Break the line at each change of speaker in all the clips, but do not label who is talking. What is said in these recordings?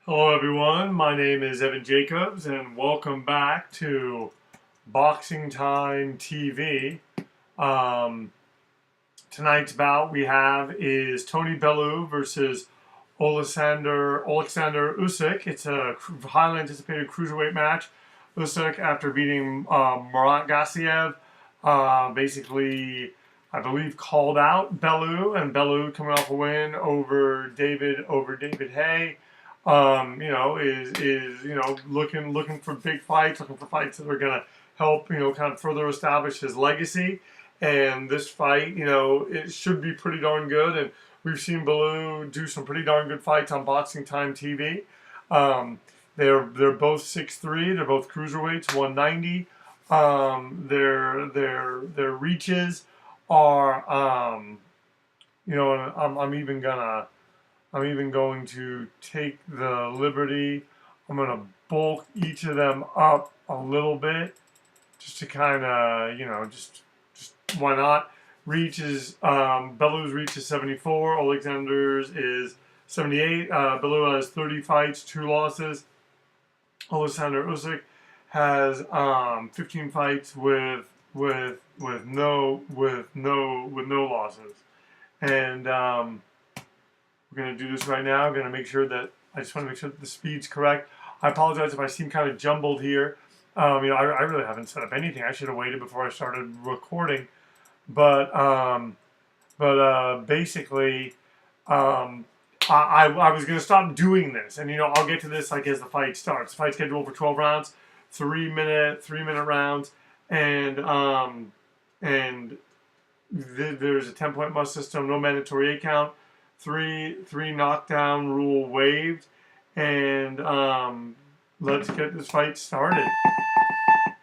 Hello everyone, my name is Evan Jacobs and welcome back to Boxing Time TV. Tonight's bout we have is Tony Bellew versus Oleksandr Usyk. It's a highly anticipated cruiserweight match. Usyk, after beating Murat Gassiev, basically, I believe, called out Bellew, and Bellew coming off a win over David Haye. Is looking for big fights, looking for fights that are gonna help, kind of further establish his legacy. And this fight, it should be pretty darn good. And we've seen Bellew do some pretty darn good fights on Boxing Time TV. They're both 6'3". They're both cruiserweights, 190. Their reaches are, I'm even going to take the liberty. I'm going to bulk each of them up a little bit, just to kind of, just why not? Reach is, Bellew's reach is 74. Oleksandr's is 78. Bellew has 30 fights, 2 losses. Oleksandr Usyk has 15 fights with no losses. And we're going to do this right now. I'm going to make sure that, I just want to make sure that the speed's correct. I apologize if I seem kind of jumbled here. I really haven't set up anything. I should have waited before I started recording. But basically, I was going to stop doing this. And, I'll get to this like as the fight starts. The fight's scheduled for 12 rounds, 3 minute rounds. And there's a 10-point must system, no mandatory 8 count. Three knockdown rule waived, and let's get this fight started.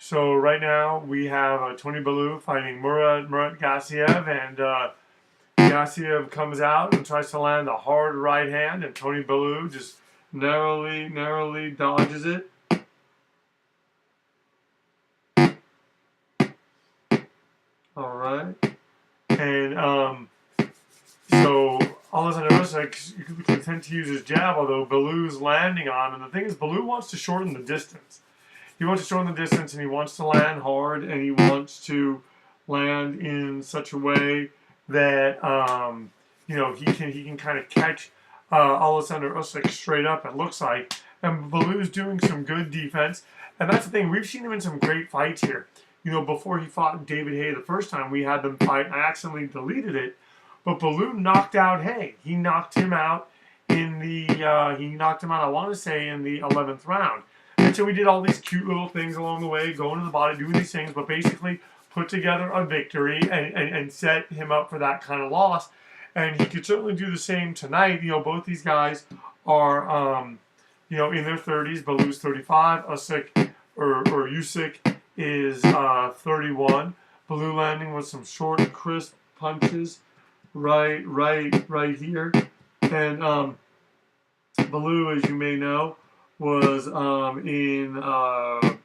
So right now we have Tony Bellew fighting Murat Gassiev, and Gassiev comes out and tries to land a hard right hand, and Tony Bellew just narrowly dodges it. All right, and so Oleksandr Usyk, you could be content to use his jab, although Bellew's landing on him. And the thing is, Bellew wants to shorten the distance. He wants to shorten the distance, and he wants to land hard, and he wants to land in such a way that he can kind of catch Oleksandr Usyk straight up, it looks like. And Bellew's doing some good defense, and that's the thing. We've seen him in some great fights here. Before he fought David Haye the first time, we had them fight. I accidentally deleted it. But Bellew knocked out Haye. He knocked him out in the, I want to say, in the 11th round. And so we did all these cute little things along the way, going to the body, doing these things, but basically put together a victory and set him up for that kind of loss. And he could certainly do the same tonight. Both these guys are, in their 30s. Bellew's 35. Usyk is 31. Bellew landing with some short, crisp punches. Right here. And Bellew, as you may know, was in the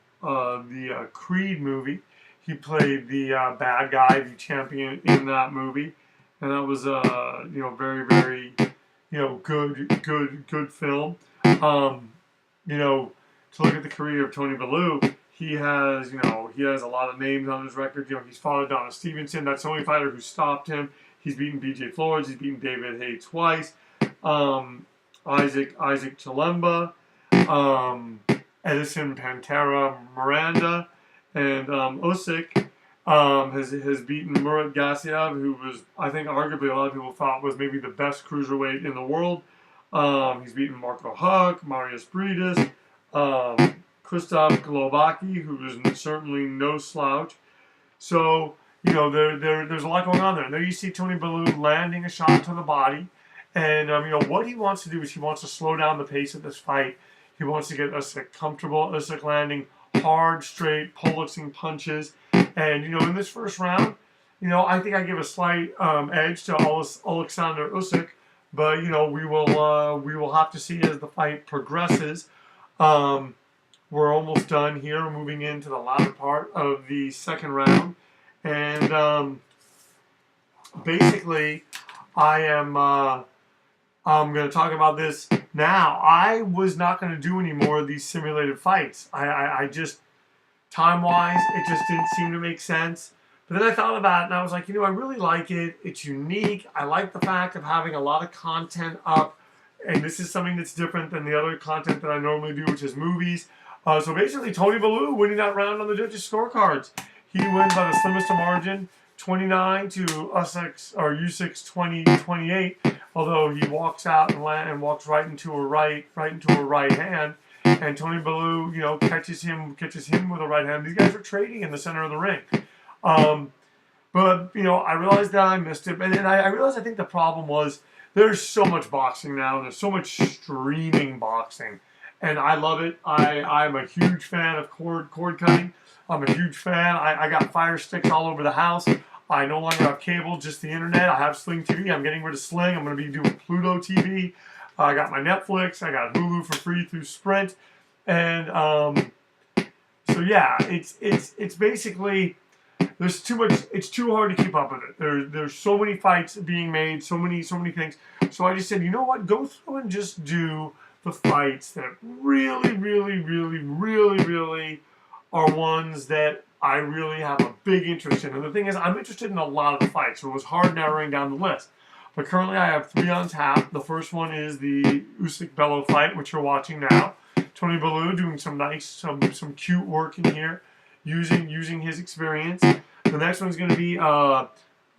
Creed movie. He played the bad guy, the champion in that movie, and that was very good film. To look at the career of Tony Bellew, he has a lot of names on his record. He's fought Adonis Stevenson. That's the only fighter who stopped him. He's beaten B.J. Flores. He's beaten David Haye twice. Isaac Chilemba, Edison Pantera Miranda, and Usyk has beaten Murat Gassiev, who was, I think, arguably a lot of people thought was maybe the best cruiserweight in the world. He's beaten Marco Huck, Marius Briedis, Krzysztof Glowacki, who is certainly no slouch. So, there's a lot going on there. And there you see Tony Bellew landing a shot to the body. And, what he wants to do is he wants to slow down the pace of this fight. He wants to get Usyk comfortable. Usyk landing hard, straight, pulsing punches. And, in this first round, I think I give a slight edge to Oleksandr Usyk. But, we will have to see as the fight progresses. We're almost done here. We're moving into the latter part of the second round. And basically, I'm going to talk about this now. I was not going to do any more of these simulated fights. I just, time-wise, it just didn't seem to make sense. But then I thought about it, and I was like, you know, I really like it. It's unique. I like the fact of having a lot of content up, and this is something that's different than the other content that I normally do, which is movies. So basically, Tony Bellew winning that round on the judges' scorecards. He wins by the slimmest of margin, 29 to Usyk's 28. Although he walks out and walks right into a right hand, and Tony Bellew, you know, catches him with a right hand. These guys are trading in the center of the ring. But you know, I realized that I missed it, and then I realized I think the problem was there's so much boxing now, and there's so much streaming boxing, and I love it. I'm a huge fan of cord cutting. I'm a huge fan. I got Fire Sticks all over the house. I no longer have cable, just the internet. I have Sling TV. I'm getting rid of Sling. I'm going to be doing Pluto TV. I got my Netflix. I got Hulu for free through Sprint, and so yeah, it's basically. There's too much. It's too hard to keep up with it. There's so many fights being made, so many things. So I just said, you know what? Go through and just do the fights that really are ones that I really have a big interest in. And the thing is, I'm interested in a lot of the fights, so it was hard narrowing down the list. But currently, I have 3 on tap. The first one is the Usyk Bellew fight, which you're watching now. Tony Bellew doing some some cute work in here, using his experience. The next one's going to be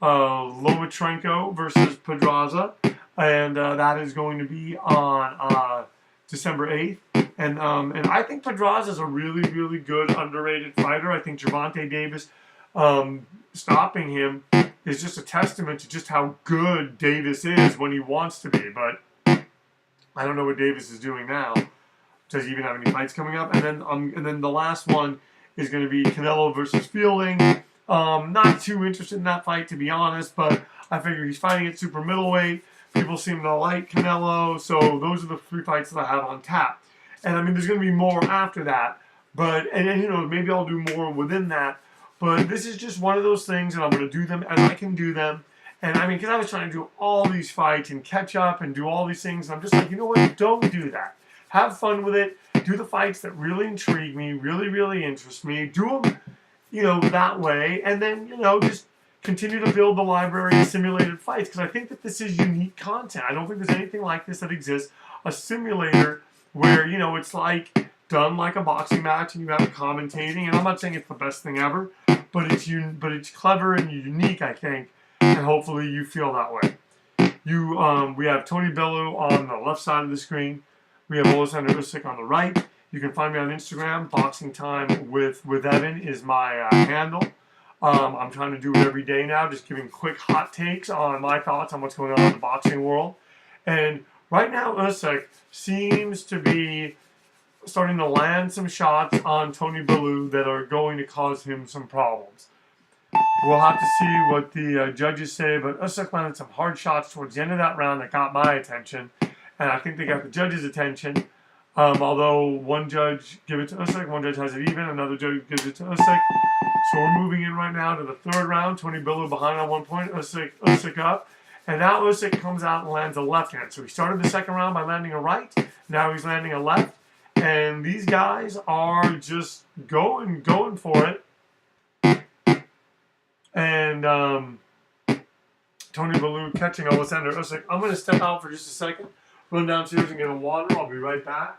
Lomachenko versus Pedraza, and that is going to be on December 8th. And I think Pedraza is a really good underrated fighter. I think Gervonta Davis stopping him is just a testament to just how good Davis is when he wants to be. But I don't know what Davis is doing now. Does he even have any fights coming up? And then the last one is going to be Canelo versus Fielding. Not too interested in that fight, to be honest, but I figure he's fighting at super middleweight. People seem to like Canelo, so those are the 3 fights that I have on tap. And I mean, there's going to be more after that, but and you know, maybe I'll do more within that. But this is just one of those things, and I'm going to do them as I can do them. And I mean, because I was trying to do all these fights and catch up and do all these things, and I'm just like, you know what? Don't do that. Have fun with it. Do the fights that really intrigue me, really interest me. Do them, you know, that way, and then, you know, just continue to build the library of simulated fights, because I think that this is unique content. I don't think there's anything like this that exists. A simulator where, you know, it's like done like a boxing match and you have commentating, and I'm not saying it's the best thing ever, but it's clever and unique, I think, and hopefully you feel that way. We have Tony Bellew on the left side of the screen. We have Oleksandr Usyk on the right. You can find me on Instagram. BoxingTime with Evan is my handle. I'm trying to do it every day now, just giving quick hot takes on my thoughts on what's going on in the boxing world. And right now, Usyk seems to be starting to land some shots on Tony Bellew that are going to cause him some problems. We'll have to see what the judges say, but Usyk landed some hard shots towards the end of that round that got my attention, and I think they got the judges' attention. Although one judge gave it to Usyk, one judge has it even, another judge gives it to Usyk. So we're moving in right now to the 3rd round. Tony Bellew behind on 1 point, Usyk up. And now Usyk comes out and lands a left hand. So he started the 2nd round by landing a right. Now he's landing a left. And these guys are just going for it. And Tony Bellew catching Oleksandr Usyk. I'm going to step out for just a second, run downstairs and get a water. I'll be right back.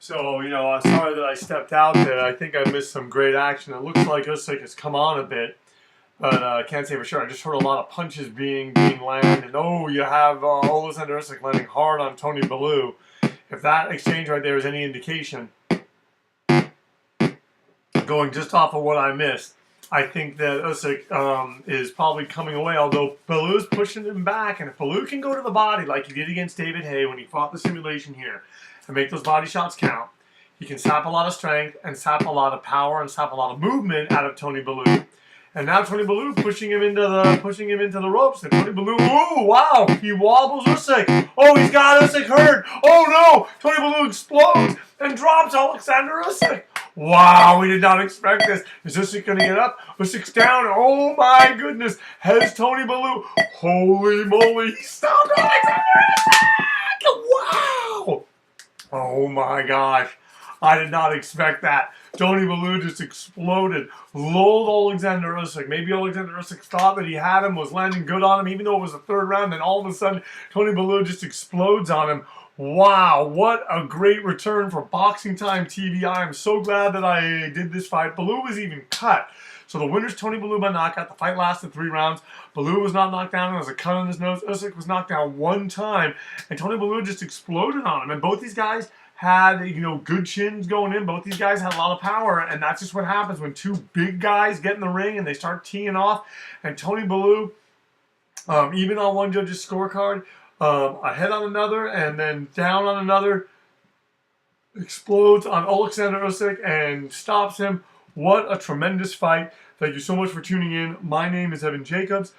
So, you know, I'm sorry that I stepped out there. I think I missed some great action. It looks like Usyk has come on a bit, but I can't say for sure. I just heard a lot of punches being landed. And oh, you have Oleksandr Usyk landing hard on Tony Bellew. If that exchange right there is any indication, going just off of what I missed, I think that Usyk is probably coming away, although Bellew's pushing him back. And if Bellew can go to the body like he did against David Haye when he fought the simulation here and make those body shots count, he can sap a lot of strength and sap a lot of power and sap a lot of movement out of Tony Bellew. And now Tony Bellew pushing him into the ropes. And Tony Bellew, ooh, wow, he wobbles Usyk. Oh, he's got Usyk hurt. Oh no, Tony Bellew explodes and drops Oleksandr Usyk. Wow, we did not expect this. Is Usyk going to get up? Usyk's down. Oh my goodness. Has Tony Bellew. Holy moly. He stopped Oleksandr Usyk. Wow. Oh my gosh. I did not expect that. Tony Bellew just exploded. Lulled Oleksandr Usyk. Maybe Oleksandr Usyk thought that he had him, was landing good on him, even though it was the third round. Then all of a sudden, Tony Bellew just explodes on him. Wow, what a great return for BoxingTime TV. I am so glad that I did this fight. Bellew was even cut. So the winner's Tony Bellew by knockout. The fight lasted 3 rounds. Bellew was not knocked down. There was a cut on his nose. Usyk was knocked down 1 time. And Tony Bellew just exploded on him. And both these guys had, you know, good chins going in. Both these guys had a lot of power. And that's just what happens when 2 big guys get in the ring and they start teeing off. And Tony Bellew, even on one judge's scorecard, ahead on another and then down on another, explodes on Oleksandr Usyk and stops him. What a tremendous fight. Thank you so much for tuning in. My name is Evan Jacobs.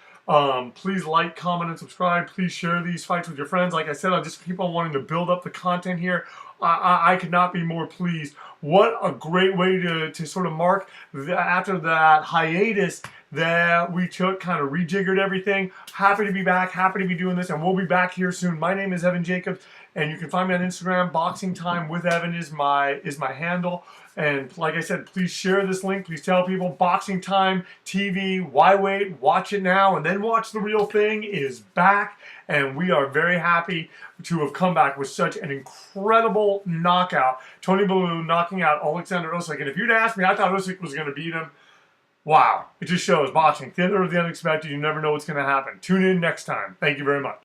Please like, comment, and subscribe. Please share these fights with your friends. Like I said, I just keep on wanting to build up the content here. I could not be more pleased. What a great way to sort of mark after that hiatus that we took, kind of rejiggered everything. Happy to be back, happy to be doing this, and we'll be back here soon. My name is Evan Jacobs, and you can find me on Instagram. Boxing Time with Evan is my handle. And like I said, please share this link. Please tell people BoxingTime TV. Why wait? Watch it now, and then watch the real thing is back. And we are very happy to have come back with such an incredible knockout. Tony Bellew knocking out Oleksandr Usyk. And if you'd asked me, I thought Usyk was going to beat him. Wow, it just shows boxing. Theater of the unexpected. You never know what's going to happen. Tune in next time. Thank you very much.